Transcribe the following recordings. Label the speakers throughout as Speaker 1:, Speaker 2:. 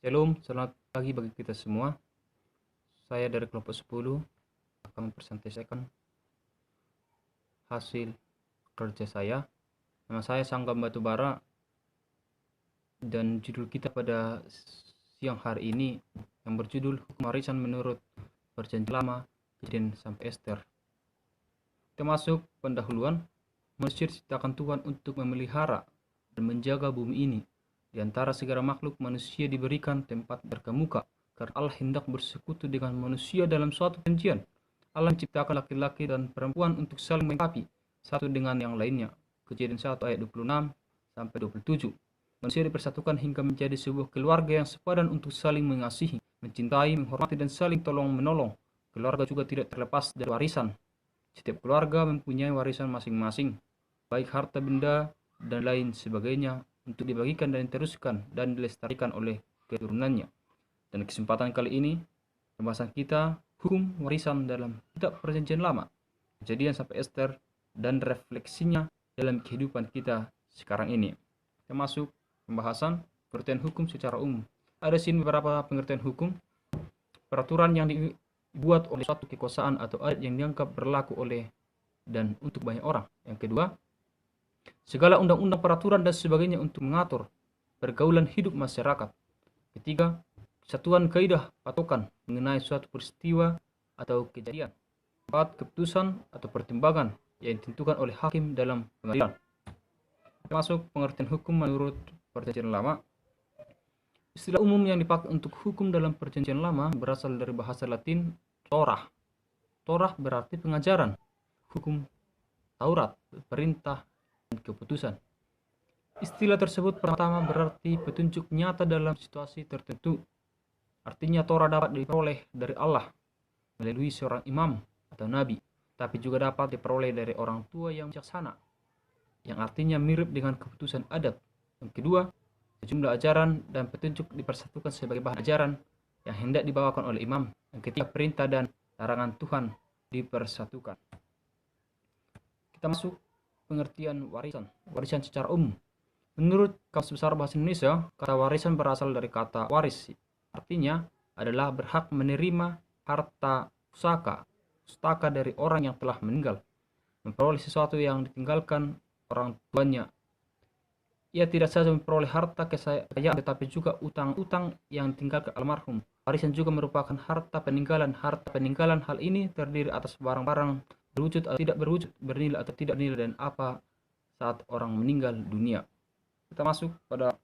Speaker 1: Shalom, selamat pagi bagi kita semua. Saya dari kelompok 10 akan mempresentasikan hasil kerja saya. Nama saya Sanggam Batubara dan judul kita pada siang hari ini yang berjudul Hukum Warisan Menurut Perjanjian Lama, Kejadian sampai Ester. Kita masuk pendahuluan. Manusia diciptakan Tuhan untuk memelihara dan menjaga bumi ini. Di antara segala makhluk, manusia diberikan tempat berkemuka karena Allah hendak bersekutu dengan manusia dalam suatu perjanjian. Allah menciptakan laki-laki dan perempuan untuk saling melengkapi satu dengan yang lainnya. Kejadian 1 ayat 26 sampai 27. Manusia dipersatukan hingga menjadi sebuah keluarga yang sepadan untuk saling mengasihi, mencintai, menghormati, dan saling tolong-menolong. Keluarga juga tidak terlepas dari warisan. Setiap keluarga mempunyai warisan masing-masing, baik harta benda dan lain sebagainya, untuk dibagikan dan diteruskan dan dilestarikan oleh keturunannya. Dan kesempatan kali ini, pembahasan kita hukum warisan dalam kitab Perjanjian Lama, Kejadian sampai Ester, dan refleksinya dalam kehidupan kita sekarang ini. Kita masuk pembahasan pengertian hukum secara umum. Ada sini beberapa pengertian hukum: peraturan yang dibuat oleh suatu kekuasaan atau adat yang dianggap berlaku oleh dan untuk banyak orang. Yang kedua, segala undang-undang, peraturan, dan sebagainya untuk mengatur pergaulan hidup masyarakat. Ketiga, kesatuan kaidah patokan mengenai suatu peristiwa atau kejadian. Empat, keputusan atau pertimbangan yang ditentukan oleh hakim dalam pengadilan. Termasuk pengertian hukum menurut Perjanjian Lama. Istilah umum yang dipakai untuk hukum dalam Perjanjian Lama berasal dari bahasa Latin Torah. Torah berarti pengajaran, hukum, Taurat, perintah, dan keputusan. Istilah tersebut pertama berarti petunjuk nyata dalam situasi tertentu. Artinya Torah dapat diperoleh dari Allah melalui seorang imam atau nabi, tapi juga dapat diperoleh dari orang tua yang bijaksana, yang artinya mirip dengan keputusan adat. Yang kedua, sejumlah ajaran dan petunjuk dipersatukan sebagai bahan ajaran yang hendak dibawakan oleh imam. Yang ketiga, perintah dan larangan Tuhan dipersatukan. Kita masuk pengertian warisan. Warisan secara umum. Menurut Kamus Besar Bahasa Indonesia, kata warisan berasal dari kata waris. Artinya adalah berhak menerima harta pustaka dari orang yang telah meninggal, memperoleh sesuatu yang ditinggalkan orang tuanya. Ia tidak saja memperoleh harta kekayaan, tetapi juga utang-utang yang ditinggalkan almarhum. Warisan juga merupakan harta peninggalan. Harta peninggalan hal ini terdiri atas barang-barang berwujud atau tidak berwujud, bernilai atau tidak bernilai, dan apa saat orang meninggal dunia. Kita masuk pada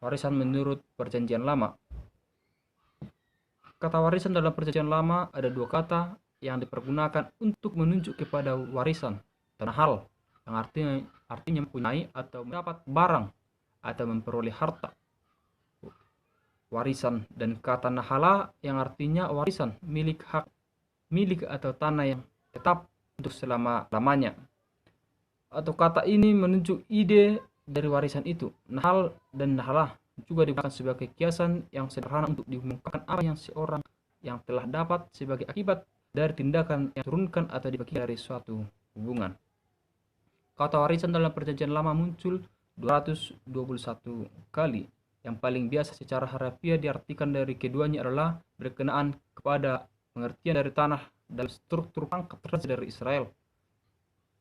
Speaker 1: warisan menurut Perjanjian Lama. Kata warisan dalam Perjanjian Lama ada dua kata yang dipergunakan untuk menunjuk kepada warisan. Tanah hal, yang artinya mempunyai atau mendapat barang atau memperoleh harta. Warisan, dan kata nahala yang artinya warisan, milik atau tanah yang tetap untuk selama-lamanya. Atau kata ini menunjuk ide dari warisan itu. Nahal dan nahalah juga digunakan sebagai kiasan yang sederhana untuk diumumkan apa yang seorang yang telah dapat sebagai akibat dari tindakan yang turunkan atau dibagi dari suatu hubungan. Kata warisan dalam Perjanjian Lama muncul 221 kali. Yang paling biasa secara harfiah diartikan dari keduanya adalah berkenaan kepada pengertian dari tanah dalam struktur pangkat raja dari Israel,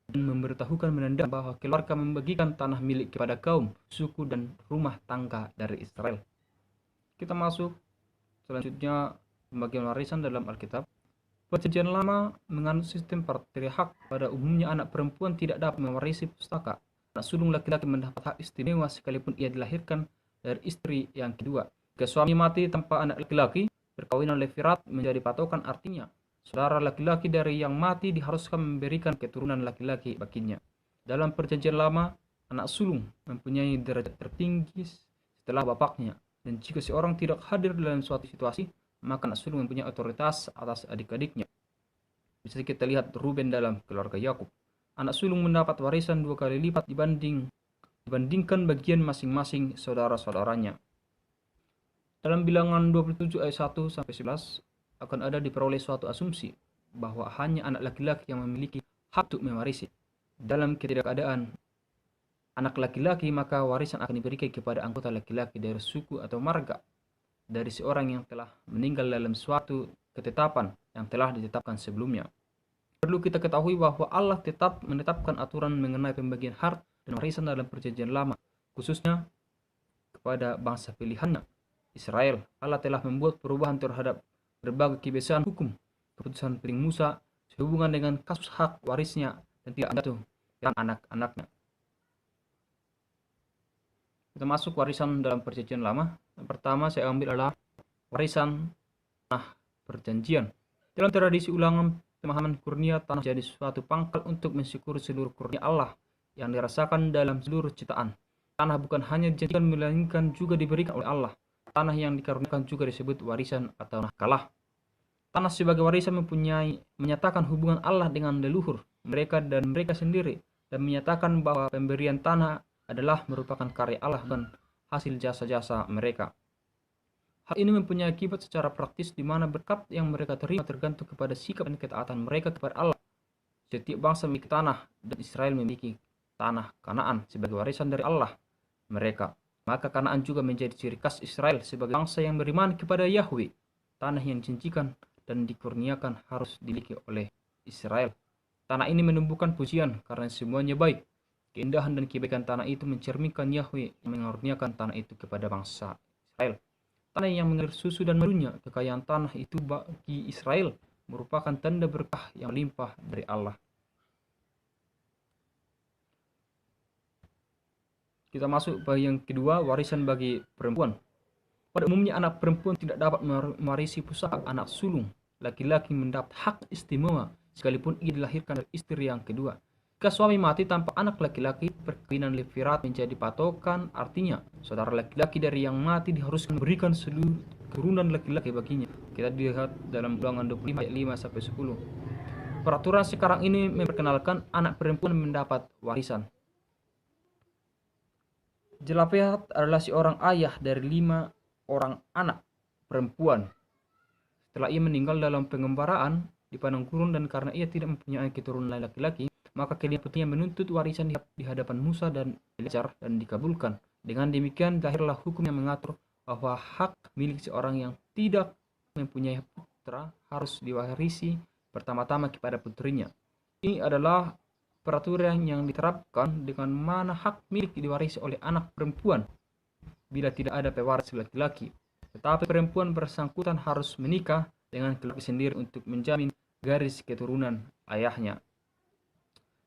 Speaker 1: dan memberitahukan menandakan bahwa keluarga membagikan tanah milik kepada kaum, suku, dan rumah tangga dari Israel. Kita masuk selanjutnya pembagian warisan dalam Alkitab. Perjanjian Lama menganut sistem patriark. Pada umumnya anak perempuan tidak dapat mewarisi pustaka. Anak sulung laki-laki mendapat hak istimewa sekalipun ia dilahirkan dari istri yang kedua. Jika suami mati tanpa anak laki-laki, perkawinan levirat menjadi patokan. Artinya saudara laki-laki dari yang mati diharuskan memberikan keturunan laki-laki baginya. Dalam Perjanjian Lama, anak sulung mempunyai derajat tertinggi setelah bapaknya, dan jika seorang tidak hadir dalam suatu situasi, maka anak sulung mempunyai otoritas atas adik-adiknya. Bisa kita lihat Ruben dalam keluarga Yakub. Anak sulung mendapat warisan 2 kali lipat dibandingkan bagian masing-masing saudara-saudaranya. Dalam Bilangan 27 ayat 1 sampai 11 akan ada diperoleh suatu asumsi bahwa hanya anak laki-laki yang memiliki hak untuk mewarisi. Dalam ketidakadaan anak laki-laki, maka warisan akan diberikan kepada anggota laki-laki dari suku atau marga dari seorang yang telah meninggal dalam suatu ketetapan yang telah ditetapkan sebelumnya. Perlu kita ketahui bahwa Allah tetap menetapkan aturan mengenai pembagian harta dan warisan dalam perjanjian lama, khususnya kepada bangsa pilihannya, Israel. Allah telah membuat perubahan terhadap berbagai kebiasaan hukum, keputusan penting Musa sehubungan dengan kasus hak warisnya dan tidak jatuh dan anak-anaknya. Kita masuk warisan dalam perjanjian lama. Yang pertama saya ambil adalah warisan tanah perjanjian. Dalam tradisi ulangan pemahaman kurnia, tanah jadi suatu pangkal untuk mensyukuri seluruh kurnia Allah yang dirasakan dalam seluruh ciptaan. Tanah bukan hanya dijanjikan melainkan juga diberikan oleh Allah. Tanah yang dikaruniakan juga disebut warisan atau nakalah. Tanah sebagai warisan menyatakan hubungan Allah dengan leluhur mereka dan mereka sendiri, dan menyatakan bahwa pemberian tanah adalah merupakan karya Allah dan hasil jasa-jasa mereka. Hal ini mempunyai akibat secara praktis di mana berkat yang mereka terima tergantung kepada sikap dan ketaatan mereka kepada Allah. Setiap bangsa memiliki tanah dan Israel memiliki tanah Kanaan sebagai warisan dari Allah mereka. Maka Kanaan juga menjadi ciri khas Israel sebagai bangsa yang beriman kepada Yahweh. Tanah yang dijanjikan dan dikurniakan harus dimiliki oleh Israel. Tanah ini menumbuhkan pujian karena semuanya baik. Keindahan dan kebaikan tanah itu mencerminkan Yahweh yang mengaruniakan tanah itu kepada bangsa Israel. Tanah yang mengalir susu dan madunya, kekayaan tanah itu bagi Israel merupakan tanda berkah yang melimpah dari Allah. Kita masuk ke yang kedua, warisan bagi perempuan. Pada umumnya anak perempuan tidak dapat mewarisi pusaka anak sulung. Laki-laki mendapat hak istimewa sekalipun ia dilahirkan dari istri yang kedua. Jika suami mati tanpa anak laki-laki, perkawinan levirat menjadi patokan, artinya saudara laki-laki dari yang mati diharuskan memberikan seluruh keturunan laki-laki baginya. Kita lihat dalam Ulangan 25 ayat 5-10. Peraturan sekarang ini memperkenalkan anak perempuan mendapat warisan. Zelofehad adalah seorang ayah dari 5 orang anak perempuan. Setelah ia meninggal dalam pengembaraan di padang gurun dan karena ia tidak mempunyai keturunan laki-laki, maka kelima putrinya menuntut warisan di hadapan Musa dan Eleazar dan dikabulkan. Dengan demikian lahirlah hukum yang mengatur bahwa hak milik seorang yang tidak mempunyai putra harus diwarisi pertama-tama kepada putrinya. Ini adalah peraturan yang diterapkan dengan mana hak milik diwarisi oleh anak perempuan bila tidak ada pewaris laki-laki. Tetapi perempuan bersangkutan harus menikah dengan laki-laki sendiri untuk menjamin garis keturunan ayahnya.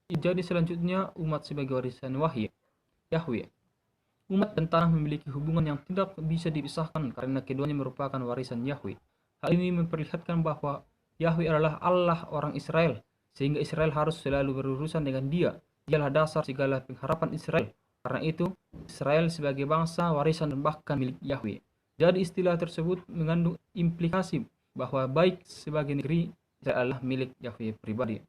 Speaker 1: Jadi selanjutnya umat sebagai warisan Yahweh. Umat dan tanah memiliki hubungan yang tidak bisa dipisahkan karena keduanya merupakan warisan Yahweh. Hal ini memperlihatkan bahwa Yahweh adalah Allah orang Israel, sehingga Israel harus selalu berurusan dengan Dia. Dialah dasar segala pengharapan Israel. Karena itu, Israel sebagai bangsa warisan dan bahkan milik Yahweh. Jadi istilah tersebut mengandung implikasi bahwa baik sebagai negeri Israel adalah milik Yahweh pribadi.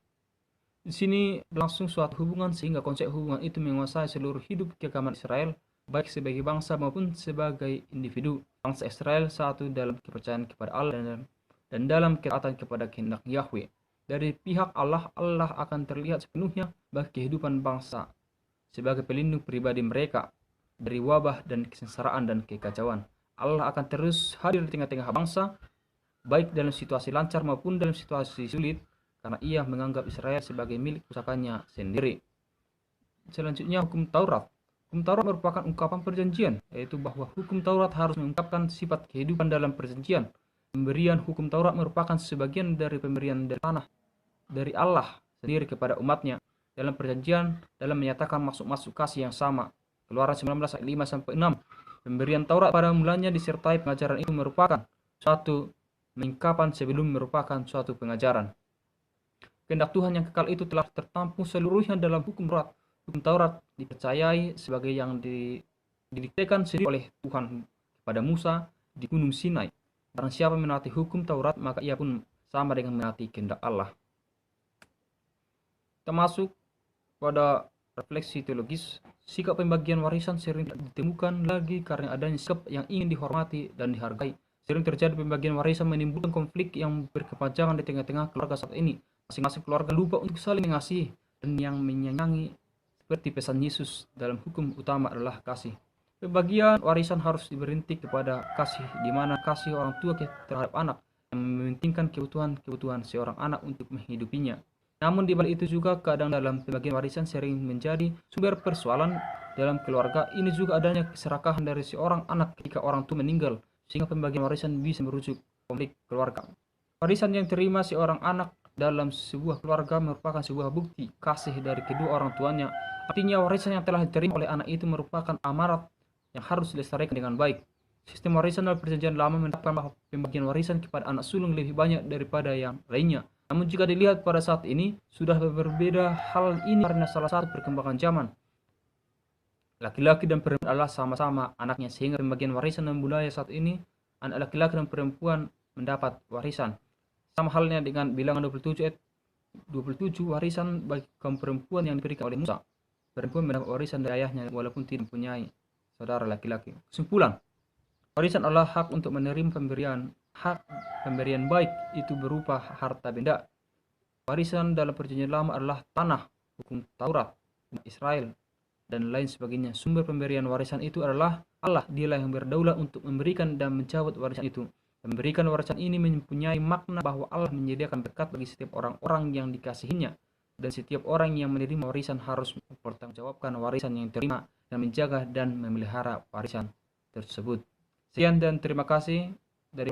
Speaker 1: Di sini berlangsung suatu hubungan sehingga konsep hubungan itu menguasai seluruh hidup keagamaan Israel, baik sebagai bangsa maupun sebagai individu. Bangsa Israel satu dalam kepercayaan kepada Allah dan dalam ketaatan kepada kehendak Yahweh. Dari pihak Allah, Allah akan terlihat sepenuhnya bagi kehidupan bangsa sebagai pelindung pribadi mereka dari wabah dan kesengsaraan dan kekacauan. Allah akan terus hadir di tengah-tengah bangsa, baik dalam situasi lancar maupun dalam situasi sulit, karena ia menganggap Israel sebagai milik pusakanya sendiri. Selanjutnya hukum Taurat. Hukum Taurat merupakan ungkapan perjanjian, yaitu bahwa hukum Taurat harus mengungkapkan sifat kehidupan dalam perjanjian. Pemberian hukum Taurat merupakan sebagian dari pemberian dari tanah dari Allah sendiri kepada umatnya dalam perjanjian dalam menyatakan maksud kasih yang sama. Keluaran 19 ayat 5-6. Pemberian Taurat pada mulanya disertai pengajaran itu merupakan suatu mengungkapan sebelum merupakan suatu pengajaran. Kehendak Tuhan yang kekal itu telah tertampung seluruhnya dalam hukum Taurat. Hukum Taurat dipercayai sebagai yang didiktekan sendiri oleh Tuhan kepada Musa di Gunung Sinai. Barang siapa menaati hukum Taurat, maka ia pun sama dengan menaati kehendak Allah. Kita masuk pada refleksi teologis. Sikap pembagian warisan sering tidak ditemukan lagi karena adanya sikap yang ingin dihormati dan dihargai. Sering terjadi pembagian warisan menimbulkan konflik yang berkepanjangan di tengah-tengah keluarga saat ini. Masing-masing keluarga lupa untuk saling mengasihi dan yang menyayangi, seperti pesan Yesus dalam hukum utama adalah kasih. Pembagian warisan harus diberhenti kepada kasih, di mana kasih orang tua terhadap anak yang mementingkan kebutuhan seorang anak untuk menghidupinya. Namun di balik itu juga kadang dalam pembagian warisan sering menjadi sumber persoalan dalam keluarga. Ini juga adanya keserakahan dari seorang anak ketika orang tua meninggal, sehingga pembagian warisan bisa merujuk konflik keluarga. Warisan yang terima seorang anak dalam sebuah keluarga merupakan sebuah bukti kasih dari kedua orang tuanya. Artinya warisan yang telah diterima oleh anak itu merupakan amanat yang harus dilestarikan dengan baik. Sistem warisan dalam perjanjian lama menetapkan bahwa pembagian warisan kepada anak sulung lebih banyak daripada yang lainnya. Namun jika dilihat pada saat ini, sudah berbeda hal ini karena salah satu perkembangan zaman. Laki-laki dan perempuan adalah sama-sama anaknya, sehingga pembagian warisan dan budaya saat ini, anak laki-laki dan perempuan mendapat warisan. Sama halnya dengan bilangan 27 ayat 27, warisan bagi kaum perempuan yang diberikan oleh Musa. Perempuan mendapat warisan dari ayahnya walaupun tidak mempunyai saudara laki-laki. Kesimpulan, warisan adalah hak untuk menerima pemberian. Hak pemberian baik itu berupa harta benda. Warisan dalam perjanjian lama adalah tanah, hukum Taurat, Israel, dan lain sebagainya. Sumber pemberian warisan itu adalah Allah. Dialah yang berdaulat untuk memberikan dan mencabut warisan itu. Memberikan warisan ini mempunyai makna bahwa Allah menyediakan berkat bagi setiap orang-orang yang dikasihinya. Dan setiap orang yang menerima warisan harus mempertanggungjawabkan warisan yang diterima dan menjaga dan memelihara warisan tersebut. Sekian dan terima kasih dari